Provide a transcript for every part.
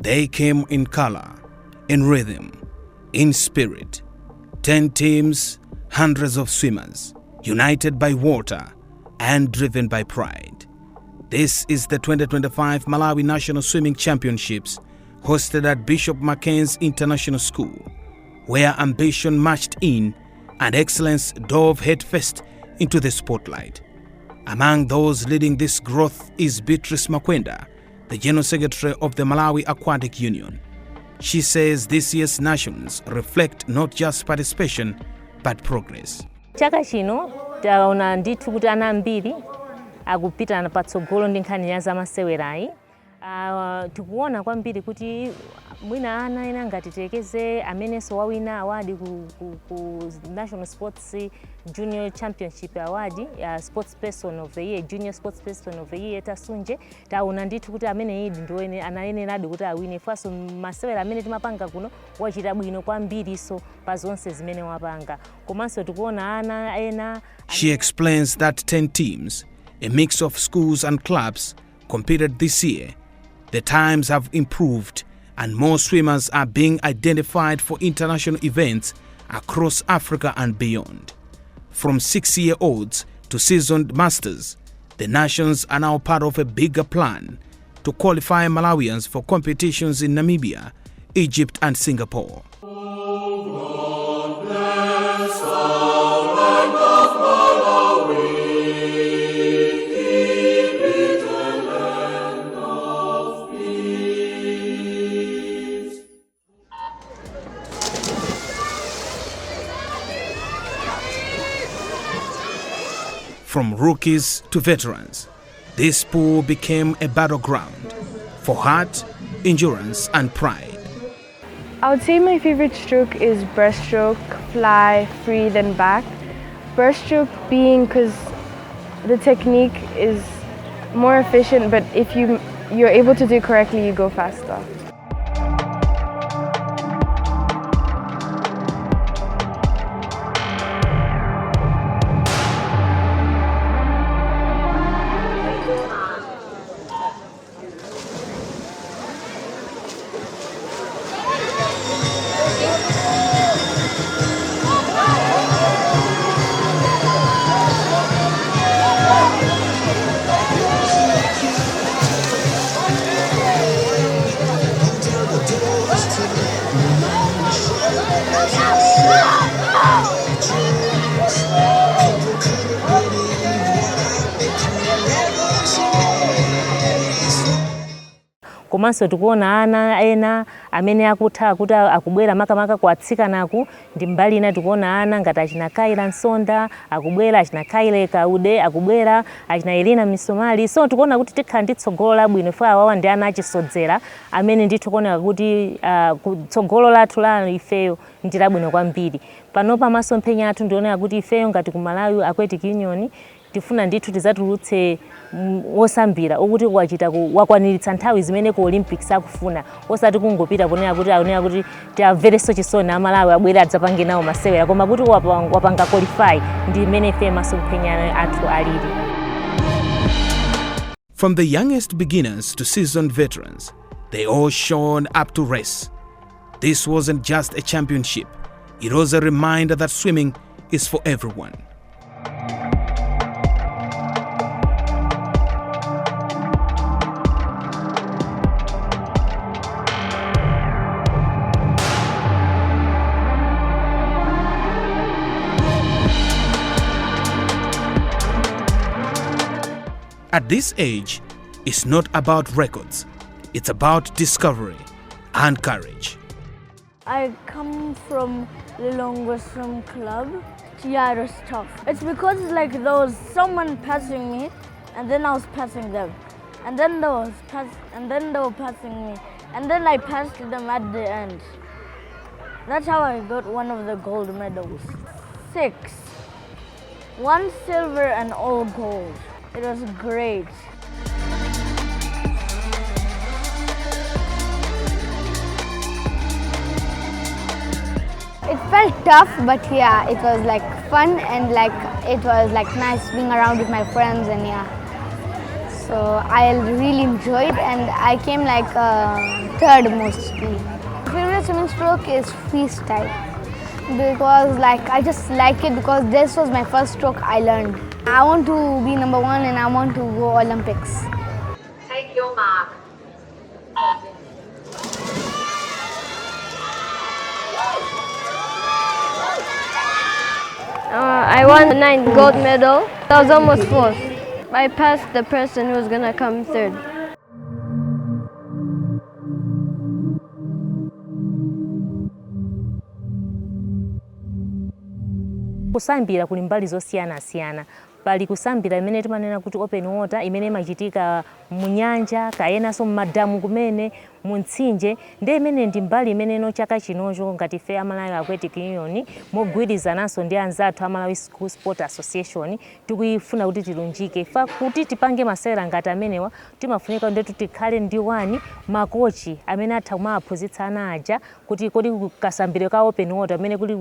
They came in color, in rhythm, in spirit. 10 teams, hundreds of swimmers, united by water and driven by pride. This is the 2025 Malawi National Swimming Championships, hosted at Bishop Mackay's International School, where ambition marched in and excellence dove headfirst into the spotlight. Among those leading this growth is Beatrice Makwenda, the General Secretary of the Malawi Aquatic Union. She says this year's nations reflect not just participation, but progress. Chaka chino taona ndithu kuti ana ambiri akupita patsogolo ndi nkhani ya zamasewerayi. Tikuona kwambiri kuti mwina ana ena ngati tekeze amenenso wawina award ku National Sports Junior Championship Award ya Sports Person of the Year, Junior Sports Person of the Year tasunje. Taona ndithu kuti amene idi ndiwene anayeneradi kuti awine faso masewera amene timapanga kuno wachita bwino kwambiri so pa zonse zimene wapanga. Komanso tikuona ana ena. She explains that 10 teams, a mix of schools and clubs, competed this year. The times have improved and more swimmers are being identified for international events across Africa and beyond. From 6-year-olds to seasoned masters, the nations are now part of a bigger plan to qualify Malawians for competitions in Namibia, Egypt and Singapore. From rookies to veterans, this pool became a battleground for heart, endurance and pride. I would say my favorite stroke is breaststroke, fly, free, then back. Breaststroke being because the technique is more efficient, but if you're able to do it correctly, you go faster. Komanso tikuona ana ena amene akutha kuti akubwera makamaka kwatsika naku ndi mbali ina tikuona ana ngati achina Kaila Nsonda akubwera, achina Kaile Kaude akubwera, achina Elina Misomali. So tikuona kuti tikhala ndi tsogolo labwino fa awawa ndi ana achisodzera amene ndithu kuona kuti kutsogolo lathu la ifeyo ndi labwino kwambiri. Panopa masomphenya athu ndiona kuti ifeyo ngati ku Malawi Aquatic Union tifuna ndithu tizatulutse osambira okuti kwachita wakwaniritsa nthawi zimene ku Olympics akufuna osati kungopita kunena kuti tiamvereso chisoni amalawi abwera adzapange nawo masewera koma kuti wapanga qualify ndi imene ife masomphenya athu alili. From the youngest beginners to seasoned veterans, they all shone up to race. This wasn't just a championship, it was a reminder that swimming is for everyone. At this age, it's not about records, it's about discovery and courage. I come from Rhinniah Swim Club. Yeah, it was tough. It's because like there was someone passing me, and then I was passing them, and then they were passing me, and then I passed them at the end. That's how I got one of the gold medals. 6. 1 silver and all gold. It was great. It felt tough, but yeah, it was like fun and like it was like nice being around with my friends and yeah. So I really enjoyed, and I came like third mostly. Favorite swimming stroke is freestyle because like I just like it because this was my first stroke I learned. I want to be number one and I want to go Olympics. Take your mark. I won 9th gold medal. I was almost 4th. I passed the person who was gonna come 3rd. Kusambira kuli mbali zosiyana-siyana. Pali kusambira imene timanena kuti open water imene imachitika mu nyanja kayenanso mmadamu kumene mu mtsinje ndi imene ndi mbali imene chaka chinocho ngati fe Malawi Aquatic Union mogwirizananso ndi anzathu a Malawi School Sport Association tikuyifuna kuti tilunjike fa kuti tipange masewera ngati amenewa timafunika ndi tikhale ndi wani makochi amene atha kumaphunzitsa ana aja kuti kodi kasambire ka open water amene kuli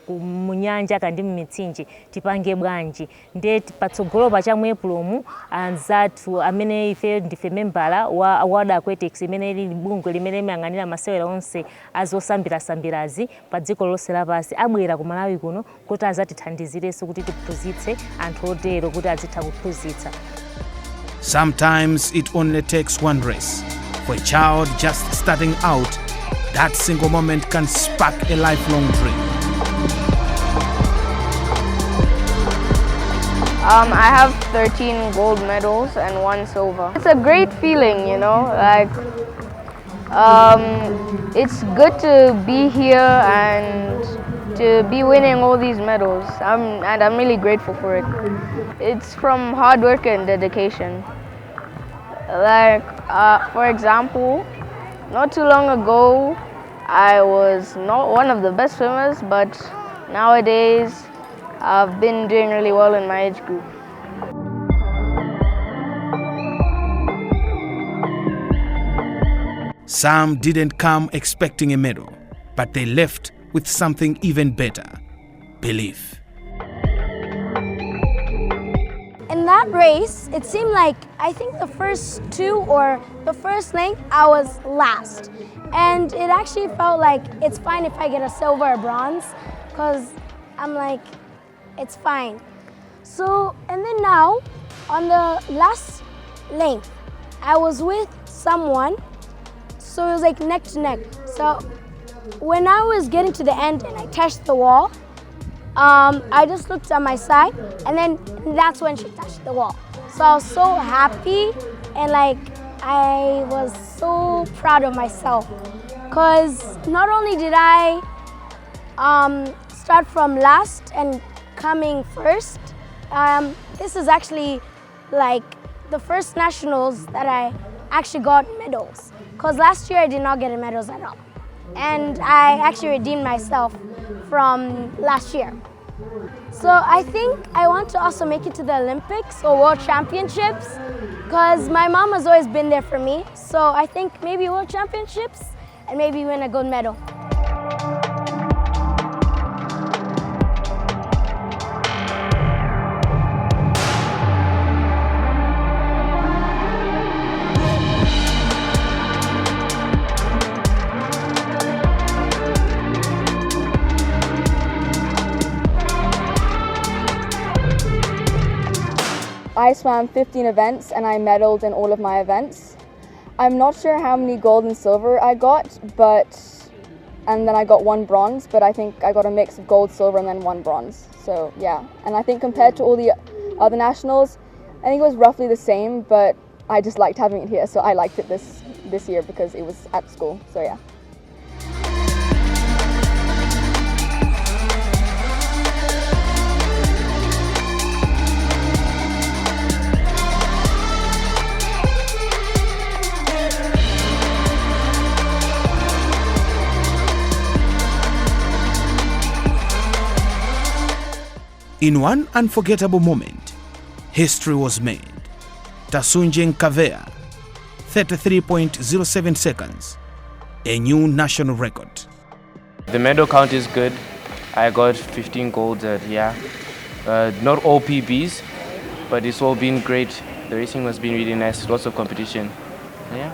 mu nyanja kandi mu mitsinje tipange bwanji ndi patsogolo pa chamwe April anzathu amene ife ndife membala wa World Aquatics imene ili bungwe limene limang'anira masewera onse azosambira-sambirazi pa dziko lonse lapansi abwera ku Malawi kuno kuti azatithandizirenso kuti tiphunzitse anthu otero kuti azitha kuphunzitsa. Sometimes it only takes one race. For a child just starting out, that single moment can spark a lifelong dream. I have 13 gold medals and 1 silver. It's a great feeling, you know, like it's good to be here and to be winning all these medals. I'm really grateful for it. It's from hard work and dedication. Like, for example, not too long ago, I was not one of the best swimmers, but nowadays, I've been doing really well in my age group. Some didn't come expecting a medal, but they left with something even better: belief. In that race, it seemed like I think the first 2 or the first length, I was last. And it actually felt like it's fine if I get a silver or bronze, because I'm like, it's fine. So, and then now, on the last length, I was with someone, so it was like neck to neck. So, when I was getting to the end and I touched the wall, I just looked on my side, and then that's when she touched the wall. So I was so happy, and like, I was so proud of myself, because not only did I start from last and coming first. This is actually like the first nationals that I actually got medals, because last year I did not get medals at all, and I actually redeemed myself from last year. So I think I want to also make it to the Olympics or World Championships, because my mom has always been there for me. So I think maybe World Championships and maybe win a gold medal. I swam 15 events and I medaled in all of my events. I'm not sure how many gold and silver I got, and then I got 1 bronze, but I think I got a mix of gold, silver, and then 1 bronze. So yeah, and I think compared to all the other nationals, I think it was roughly the same, but I just liked having it here, so I liked it this year because it was at school, so yeah. In one unforgettable moment, history was made. Tasunjing Kavea, 33.07 seconds, a new national record. The medal count is good. I got 15 golds, not all PBs, but it's all been great The racing has been really nice, lots of competition. Yeah.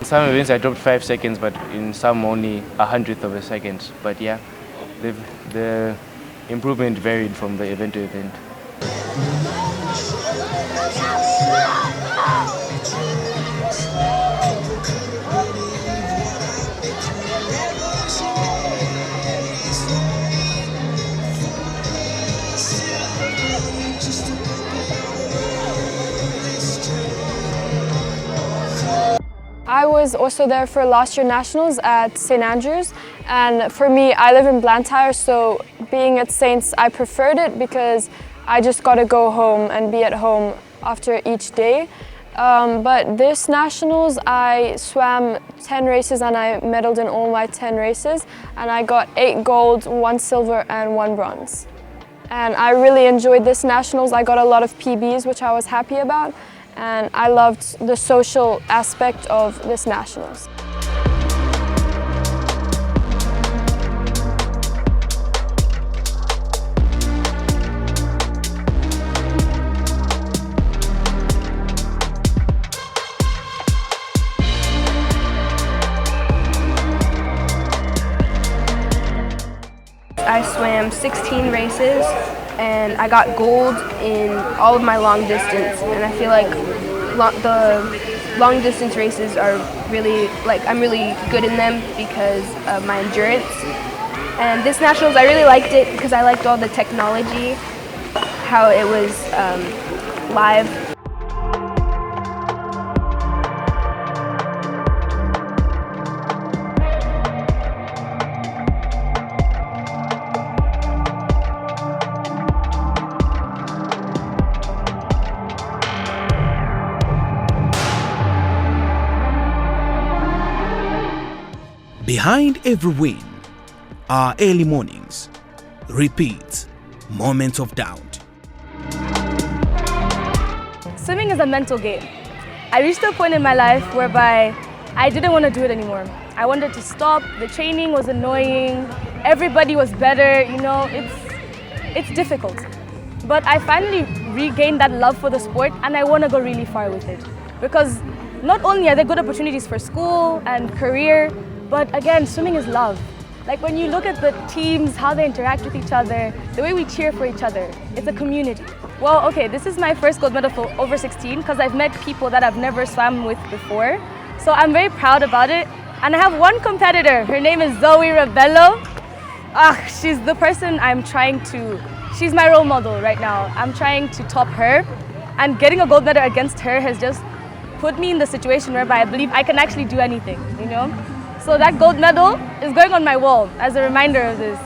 In some events I dropped 5 seconds, but in some only 1/100th of a second. But yeah, the improvement varied from the event to event. I was also there for last year nationals at St. Andrews, and for me, I live in Blantyre, so being at Saints, I preferred it because I just got to go home and be at home after each day. But this nationals, I swam 10 races and I medaled in all my 10 races, and I got 8 gold, 1 silver and 1 bronze. And I really enjoyed this nationals. I got a lot of PBs, which I was happy about. And I loved the social aspect of this nationals. I swam 16 races and I got gold in all of my long distance, and I feel like the long distance races are really, I'm really good in them because of my endurance. And this nationals, I really liked it because I liked all the technology, how it was live. Behind every win are early mornings, repeats, moments of doubt. Swimming is a mental game. I reached a point in my life whereby I didn't want to do it anymore. I wanted to stop. The training was annoying. Everybody was better. You know, it's difficult. But I finally regained that love for the sport, and I want to go really far with it. Because not only are there good opportunities for school and career, but again, swimming is love. Like when you look at the teams, how they interact with each other, the way we cheer for each other, it's a community. Well, okay, this is my first gold medal for over 16 because I've met people that I've never swam with before. So I'm very proud about it. And I have one competitor, her name is Zoey Rebello. She's the person she's my role model right now. I'm trying to top her, and getting a gold medal against her has just put me in the situation whereby I believe I can actually do anything, you know? So that gold medal is going on my wall as a reminder of this.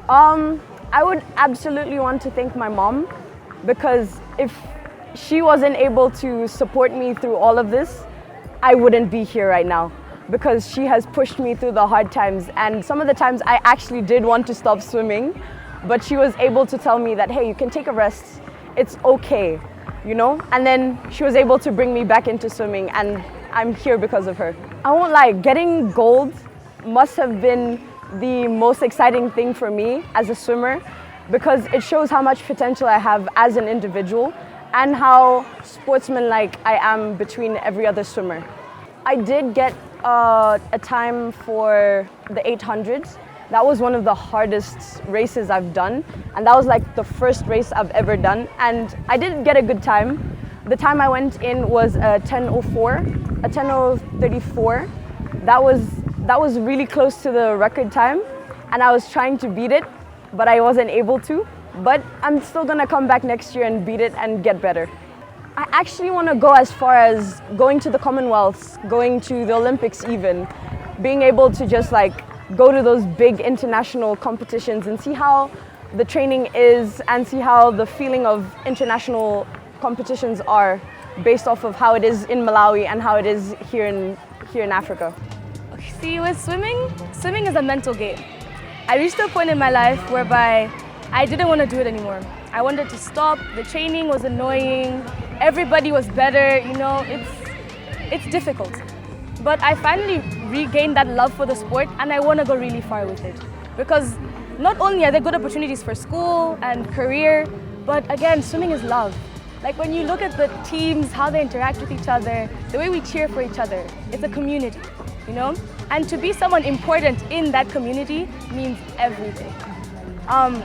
I would absolutely want to thank my mom, because if she wasn't able to support me through all of this, I wouldn't be here right now. Because she has pushed me through the hard times, and some of the times I actually did want to stop swimming, but she was able to tell me that, hey, you can take a rest, it's okay, you know? And then she was able to bring me back into swimming, and I'm here because of her. I won't lie, getting gold must have been the most exciting thing for me as a swimmer, because it shows how much potential I have as an individual and how sportsmanlike I am between every other swimmer. I did get a time for the 800s. That was one of the hardest races I've done, and that was like the first race I've ever done, and I did get a good time. The time I went in was a 10:04, a 10:34. That was really close to the record time, and I was trying to beat it, but I wasn't able to. But I'm still gonna come back next year and beat it and get better. I actually want to go as far as going to the Commonwealths, going to the Olympics even, being able to just go to those big international competitions and see how the training is and see how the feeling of international competitions are based off of how it is in Malawi and how it is here in Africa. See, with swimming is a mental game. I reached a point in my life whereby I didn't want to do it anymore. I wanted to stop. The training was annoying. everybody was better, you know, it's difficult. But I finally regained that love for the sport, and I want to go really far with it. Because not only are there good opportunities for school and career, but again, swimming is love. Like when you look at the teams, how they interact with each other, the way we cheer for each other, it's a community, you know? And to be someone important in that community means everything.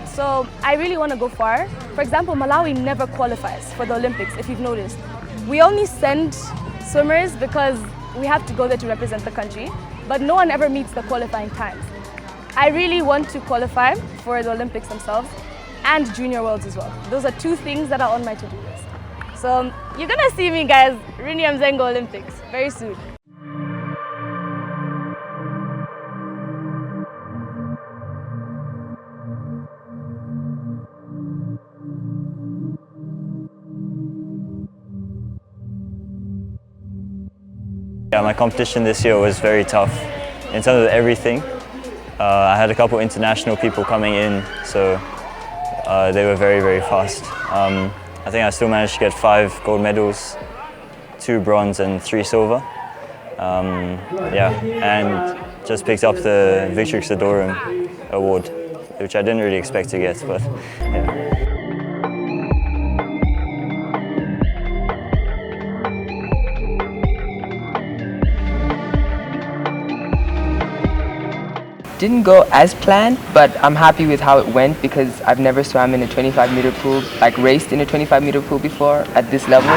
So I really want to go far. For example, Malawi never qualifies for the Olympics, if you've noticed. We only send swimmers because we have to go there to represent the country, but no one ever meets the qualifying times. I really want to qualify for the Olympics themselves and Junior Worlds as well. Those are two things that are on my to-do list. So you're gonna see me, guys, Rhinniah Mzengo Olympics very soon. Yeah, my competition this year was very tough in terms of everything. I had a couple international people coming in, so they were very, very fast. I think I still managed to get 5 gold medals, 2 bronze and 3 silver. Yeah, and just picked up the Victrix Adorum award, which I didn't really expect to get, but yeah. Didn't go as planned, but I'm happy with how it went because I've never swam in a 25-meter pool, like raced in a 25-meter pool before at this level.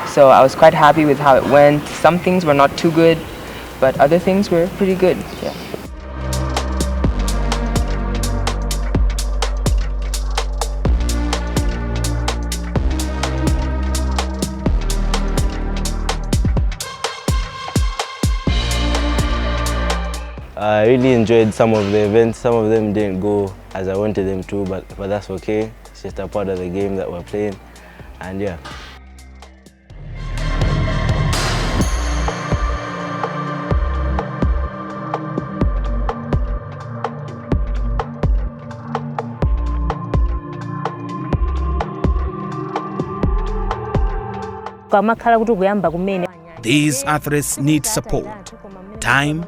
So I was quite happy with how it went. Some things were not too good, but other things were pretty good, yeah. I really enjoyed some of the events. Some of them didn't go as I wanted them to, but that's okay. It's just a part of the game that we're playing, and yeah. These athletes need support, time,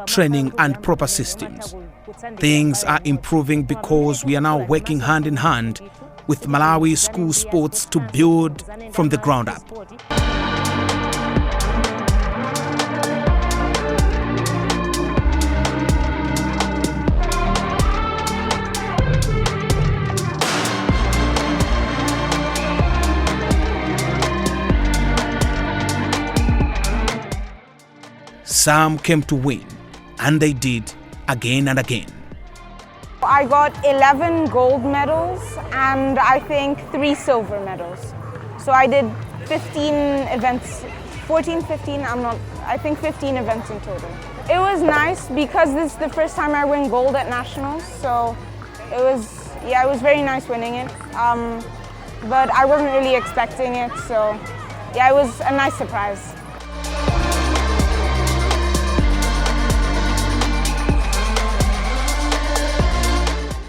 training and proper systems. Things are improving because we are now working hand in hand with Malawi school sports to build from the ground up. Some came to win, and they did again and again. I got 11 gold medals and I think 3 silver medals. So I did 15 events, 14, 15, I think 15 events in total. It was nice because this is the first time I win gold at nationals, so it was very nice winning it. But I wasn't really expecting it, so yeah, it was a nice surprise.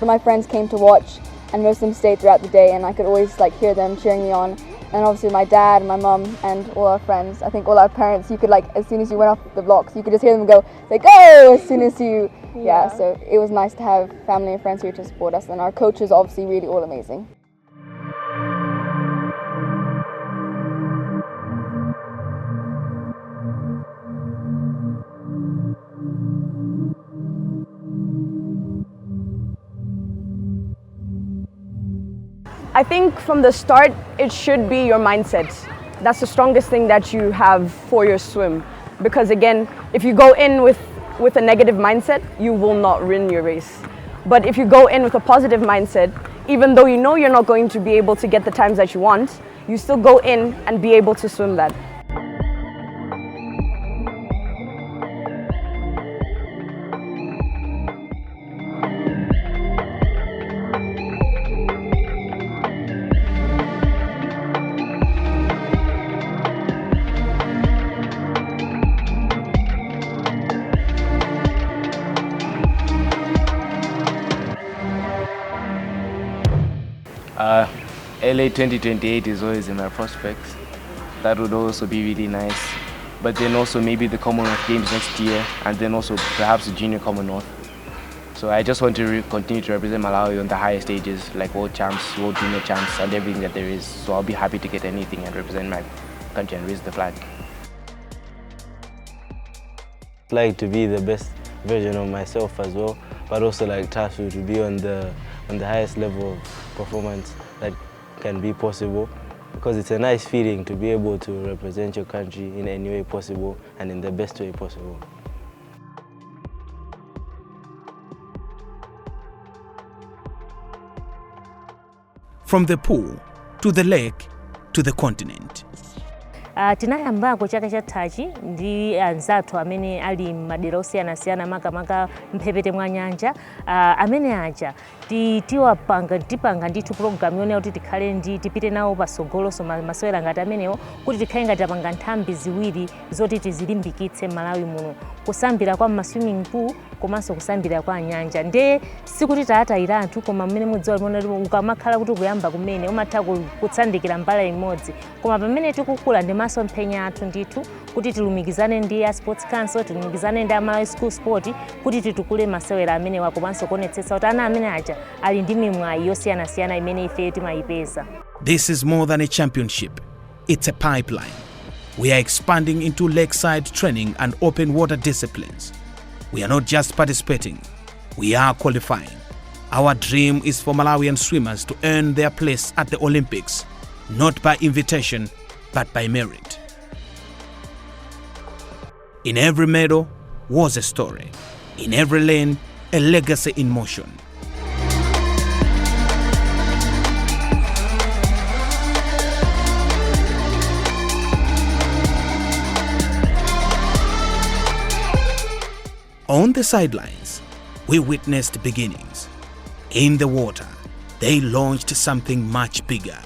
My friends came to watch, and most of them stayed throughout the day, and I could always hear them cheering me on. And obviously my dad, my mum, and all our friends, I think all our parents, you could as soon as you went off the blocks, you could just hear them go, go! As soon as you, yeah, so it was nice to have family and friends here to support us, and our coaches obviously really all amazing. I think from the start, it should be your mindset. That's the strongest thing that you have for your swim. Because again, if you go in with a negative mindset, you will not win your race. But if you go in with a positive mindset, even though you know you're not going to be able to get the times that you want, you still go in and be able to swim that. LA 2028 is always in my prospects. That would also be really nice. But then also maybe the Commonwealth Games next year, and then also perhaps the Junior Commonwealth. So I just want to continue to represent Malawi on the highest stages, like world champs, world junior champs, and everything that there is. So I'll be happy to get anything and represent my country and raise the flag. I'd like to be the best version of myself as well, but also like Tasu to be on the highest level of performance that can be possible, because it's a nice feeling to be able to represent your country in any way possible and in the best way possible. From the pool, to the lake, to the continent. Tinayambako chaka chathachi ndi anzathu amene ali madera osiyanasiyana makamaka mphepete mwa nyanja, amene aja tipanga ndithu program yone kuti tikhale ndi tipite nawo pasogolo so masewera ngati amenewo kuti tikhale ngati apanga nthambi ziwiri zoti tizilimbikitse Malawi muno, kusambira kwa ma-swimming pool komanso kusambira kwa nyanja. Nde sikuti taatayira anthu, koma mmene mudziwa ukamakhala kuti kuyamba kumene umatha kutsandikira mbala imodzi, koma pamene tikukula ndi masomphenya athu ndithu kuti tilumikizane ndi ya Sports Council, tilumikizane ndi Malawi School Sport kuti titukule masewera amenewa komanso kuonetsetsa kuti ana amene aja ali ndi mimwayi yosiyanasiyana imene ife timayipeza. This is more than a championship. It's a pipeline. We are expanding into lakeside training and open water disciplines. We are not just participating, we are qualifying. Our dream is for Malawian swimmers to earn their place at the Olympics, not by invitation, but by merit. In every medal was a story. In every lane, a legacy in motion. On the sidelines, we witnessed beginnings. In the water, they launched something much bigger.